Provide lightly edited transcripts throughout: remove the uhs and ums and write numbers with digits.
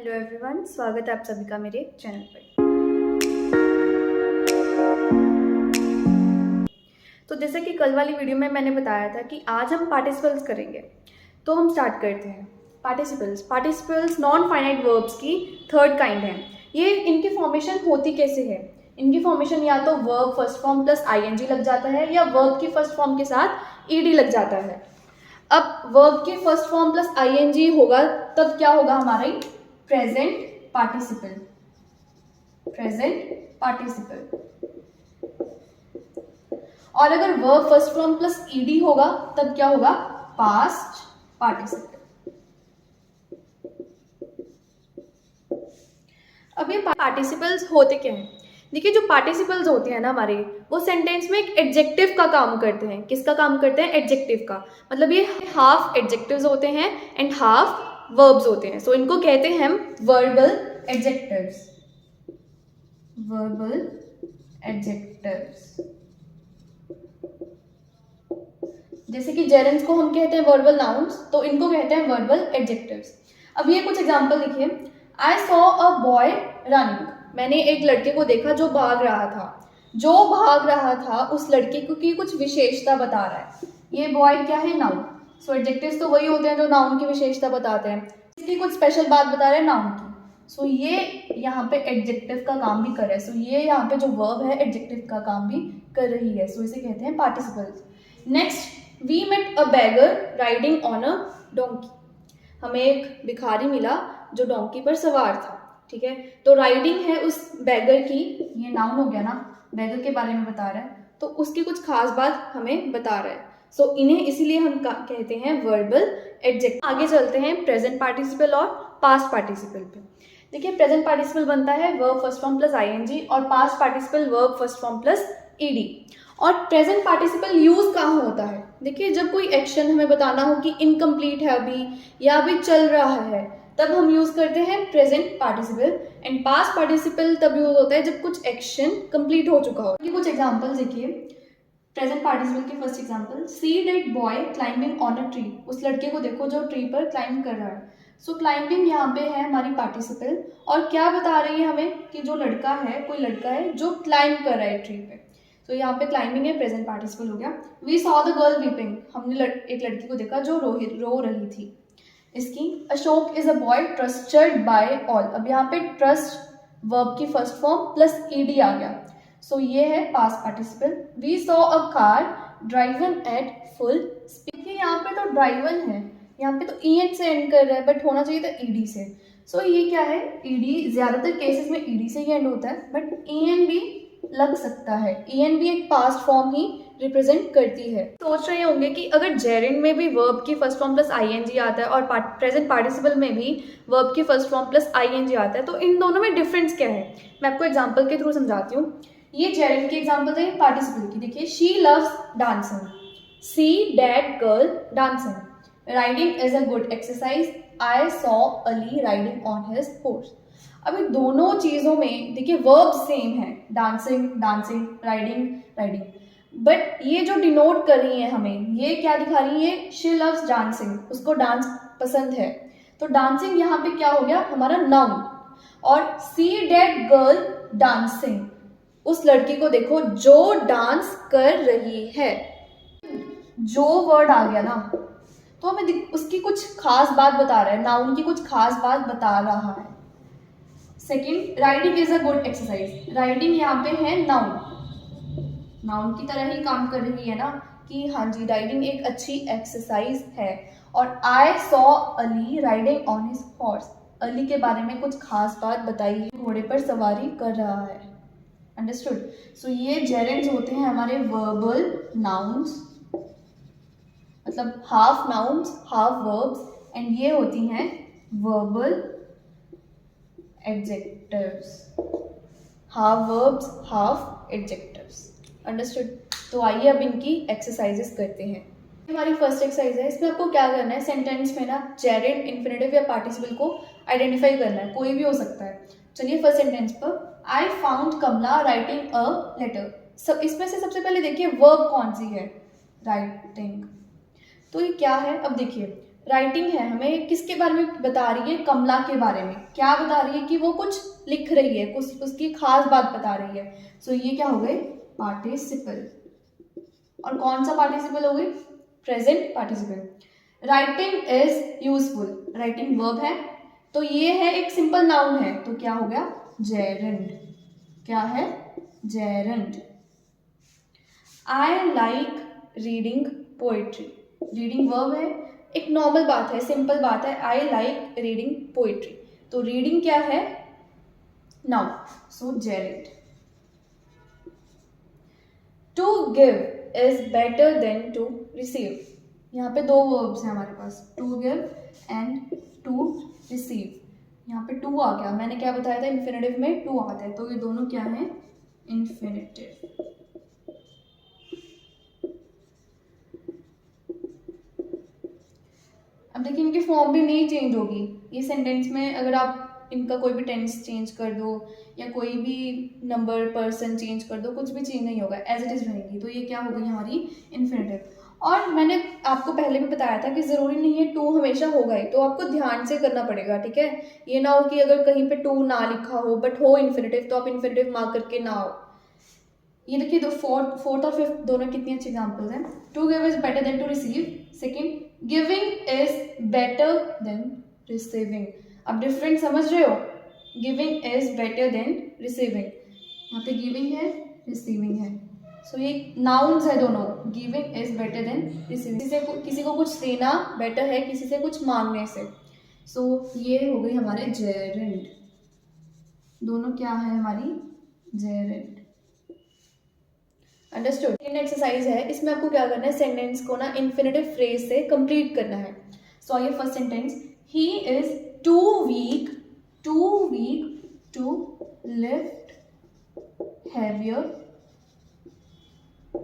Hello everyone, स्वागत है आप सभी का मेरे चैनल पर। तो जैसे कि कल वाली वीडियो में मैंने बताया था कि आज हम पार्टिसिपल्स करेंगे, तो हम स्टार्ट करते हैं। पार्टिसिपल्स नॉन फाइनाइट वर्ब्स की थर्ड काइंड है। ये इनकी फॉर्मेशन होती कैसे है? इनकी फॉर्मेशन या तो verb first form plus ING लग जाता है या वर्ब की फर्स्ट फॉर्म के साथ ईडी लग जाता है। अब वर्ब की फर्स्ट फॉर्म प्लस आईएनजी होगा तब क्या होगा हमारा प्रेजेंट पार्टिसिपल। और अगर verb first form plus ED होगा तब क्या होगा? Past participle. अब ये पार्टिसिपल्स होते क्या हैं? देखिए, जो पार्टिसिपल्स होते हैं ना हमारे, वो सेंटेंस में एक एडजेक्टिव का काम करते हैं। किसका काम करते हैं? एडजेक्टिव का। मतलब ये हाफ एडजेक्टिव्स होते हैं एंड हाफ वर्ब्स होते हैं। सो इनको कहते हैं हम वर्बल एडजेक्टिव्स। जैसे कि जेरेंट्स को हम कहते हैं वर्बल नाउन्स, तो इनको कहते हैं वर्बल एडजेक्टिव्स। अब ये कुछ एग्जांपल देखिए। I saw a boy running. मैंने एक लड़के को देखा जो भाग रहा था। उस लड़के की कुछ विशेषता बता रहा है। ये बॉय क्या है? नाउन। सो एडजेक्टिव्स तो वही होते हैं जो नाउन की विशेषता बताते हैं। इसकी कुछ स्पेशल बात बता रहे हैं नाउन की। सो ये यहाँ पे एडजेक्टिव का काम भी कर रहा है। सो ये यहाँ पे जो वर्ब है एडजेक्टिव का काम भी कर रही है। सो इसे कहते हैं participles. Next, we met a beggar riding on a donkey. हमें एक भिखारी मिला जो डोंकी पर सवार था। ठीक है, तो राइडिंग है उस बैगर की, ये नाउन हो गया ना, बैगर के बारे में बता रहा है, तो उसकी कुछ खास बात हमें बता रहा है। सो इन्हें इसीलिए हम कहते हैं वर्बल एडजेक्टिव। आगे चलते हैं प्रेजेंट पार्टिसिपल और पास्ट पार्टिसिपल पे। देखिए, प्रेजेंट पार्टिसिपल बनता है verb first form plus ING और past participle verb first form plus ED. और प्रेजेंट पार्टिसिपल यूज कहाँ होता है? देखिए, जब कोई एक्शन हमें बताना हो कि इनकम्प्लीट है अभी या अभी चल रहा है, तब हम यूज करते हैं present participle. And past participle तब यूज होता है जब कुछ एक्शन कंप्लीट हो चुका हो। ये कुछ एग्जांपल्स देखिए। प्रेजेंट पार्टिसिपल की first example, see that boy climbing on a tree. उस लड़के को देखो जो ट्री पर क्लाइंब कर रहा है। सो क्लाइंबिंग यहाँ पे है हमारी पार्टिसिपल। और क्या बता रही है हमें? कि जो लड़का है, कोई लड़का है जो क्लाइंब कर रहा है ट्री पे। तो यहाँ पे क्लाइंबिंग है, प्रेजेंट पार्टिसिपल हो गया। We saw the girl weeping. हमने एक लड़की को देखा जो रो रही थी। इसकी Ashok is a boy trusted by all. अब यहाँ पे ट्रस्ट वर्ब की फर्स्ट फॉर्म प्लस ईडी आ गया। सो ये है past participle. We saw a car driven at full speed. यहाँ पे तो ड्राइवन है, यहाँ पे तो ईएन से एंड कर रहा है, बट होना चाहिए था ईडी से। सो ये क्या है? ईडी। ज्यादातर केसेस में ईडी से ही एंड होता है, बट ईएन भी लग सकता है। ईएन भी एक पास्ट फॉर्म ही रिप्रेजेंट करती है। सोच रहे होंगे कि अगर जेरेंड में भी वर्ब की फर्स्ट फॉर्म प्लस आईएनजी आता है और प्रेजेंट पार्टिसिपल में भी वर्ब की फर्स्ट फॉर्म प्लस आईएनजी आता है, तो इन दोनों में डिफरेंस क्या है? मैं आपको एग्जांपल के थ्रू समझाती हूँ। ये जेरेंड की एग्जांपल है पार्टिसिपल की। देखिए, she loves dancing, see that girl dancing, riding is a good exercise, I saw Ali riding on his horse. अब इन दोनों चीजों में देखिए वर्ब सेम है, dancing dancing, riding riding, but ये जो डिनोट कर रही है हमें, ये क्या दिखा रही है? शी लव्स डांसिंग, उसको डांस पसंद है। तो डांसिंग यहाँ पे क्या हो गया? हमारा नाउन। और सी दैट गर्ल डांसिंग, उस लड़की को देखो जो डांस कर रही है। जो वर्ड आ गया ना, तो हमें उसकी कुछ खास बात बता रहा है, नाउन की कुछ खास बात बता रहा है। Second, riding is a good exercise. Riding यहाँ पे है नाउन की तरह ही काम कर रही है ना, कि हाँ जी राइडिंग एक अच्छी एक्सरसाइज है। और I saw Ali riding on his horse, Ali के बारे में कुछ खास बात बताई है, घोड़े पर सवारी कर रहा है। अंडरस्टूड? सो ये जेरेंड्स होते हैं हमारे वर्बल नाउन्स, मतलब half nouns half verbs, and ये होती हैं verbal adjectives, half verbs half adjectives. Understood? तो आइए अब इनकी एक्सरसाइजेस करते हैं। हमारी फर्स्ट एक्सरसाइज है, इसमें आपको क्या करना है? सेंटेंस में ना जेरेंड, इन्फिनेटिव या पार्टिसिपल को आइडेंटिफाई करना है, कोई भी हो सकता है। चलिए फर्स्ट सेंटेंस पर, I found Kamala writing a letter. सब इसमें से सबसे पहले देखिए वर्ब कौन सी है? राइटिंग। तो ये क्या है? अब देखिए, राइटिंग है, हमें किसके बारे में बता रही है, कमला के बारे में। क्या बता रही है कि वो कुछ लिख रही है, कुछ उसकी खास बात बता रही है। सो ये क्या हो गए, पार्टिसिपल। और कौन सा पार्टिसिपल हो गई, present participle. Writing is useful, writing verb है, तो ये है एक सिंपल नाउन है, तो क्या हो गया, जेरंड। क्या है, gerund. I like reading poetry, reading verb है, एक नॉर्मल बात है, सिंपल बात है, आई लाइक रीडिंग पोएट्री, तो रीडिंग क्या है, noun, so gerund. To give is better than to receive, यहाँ पे दो वर्ब्स हैं हमारे पास, to give and to receive. यहाँ पे टू आ गया, मैंने क्या बताया था, इन्फिनेटिव में टू आता है, तो ये दोनों क्या है, इन्फिनेटिव। अब देखिए इनकी फॉर्म भी नहीं चेंज होगी, ये सेंटेंस में अगर आप इनका कोई भी टेंस चेंज कर दो या कोई भी नंबर पर्सन चेंज कर दो, कुछ भी चेंज नहीं होगा, एज इट इज़ रहेंगी। तो ये क्या हो गई हमारी इन्फिनेटिव। और मैंने आपको पहले भी बताया था कि ज़रूरी नहीं है टू हमेशा होगा ही, तो आपको ध्यान से करना पड़ेगा, ठीक है। ये ना हो कि अगर कहीं पे टू ना लिखा हो बट हो इन्फिनेटिव, तो आप इन्फिनेटिव मार्क करके ना हो। ये देखिए दो फोर्थ और फिफ्थ दोनों कितनी अच्छी एग्जाम्पल्स हैं। To give is better than to receive. Second, giving is better than receiving. अब डिफरेंट समझ रहे हो, giving is better than receiving, यहाँ पे गिविंग है, रिसीविंग है, सो ये नाउन्स है दोनों, giving is better than receiving. किसी को कुछ देना बेटर है किसी से कुछ मांगने से, सो ये हो गई हमारे जेरेंड, दोनों क्या है हमारी, जेरेंड। अंडरस्टूड। सेकंड एक्सरसाइज है, इसमें आपको क्या करना है, सेंटेंस को ना इन्फिनेटिव फ्रेज से कंप्लीट करना है। सो ये first sentence, he is too weak to lift heavier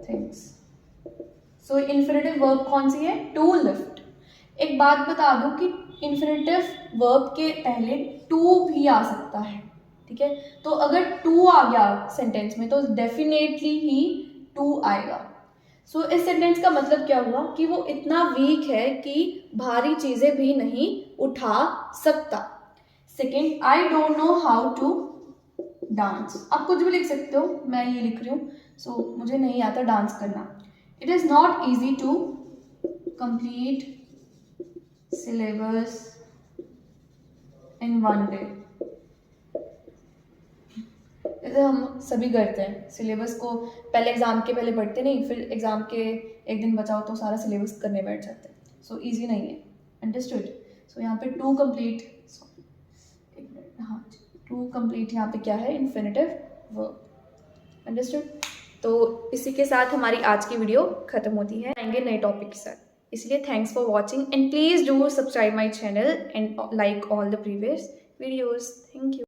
things. So infinitive verb कौन सी है, टू लिफ्ट। एक बात बता दूं कि इन्फिनेटिव वर्ब के पहले टू भी आ सकता है, ठीक है। तो अगर टू आ गया सेंटेंस में तो डेफिनेटली ही टू आएगा। सो इस सेंटेंस का मतलब क्या हुआ कि वो इतना वीक है कि भारी चीजें भी नहीं उठा सकता। Second, I don't know how to dance. आप कुछ भी लिख सकते हो, मैं ये लिख रही हूँ, सो मुझे नहीं आता डांस करना। It is not easy to complete syllabus in one day. जैसे हम सभी करते हैं, सिलेबस को पहले एग्ज़ाम के पहले पढ़ते नहीं, फिर एग्ज़ाम के एक दिन बचाओ तो सारा सिलेबस करने बैठ जाते हैं। सो इजी नहीं है, अंडरस्टूड। सो यहाँ पे टू कंप्लीट, एक मिनट, हाँ, टू कंप्लीट यहाँ पे क्या है, इन्फिनेटिव वर्ब, अंडरस्टूड। तो इसी के साथ हमारी आज की वीडियो खत्म होती है, आएंगे नए टॉपिक के साथ। इसलिए thanks for watching and please do subscribe my channel and like all the previous videos. Thank you.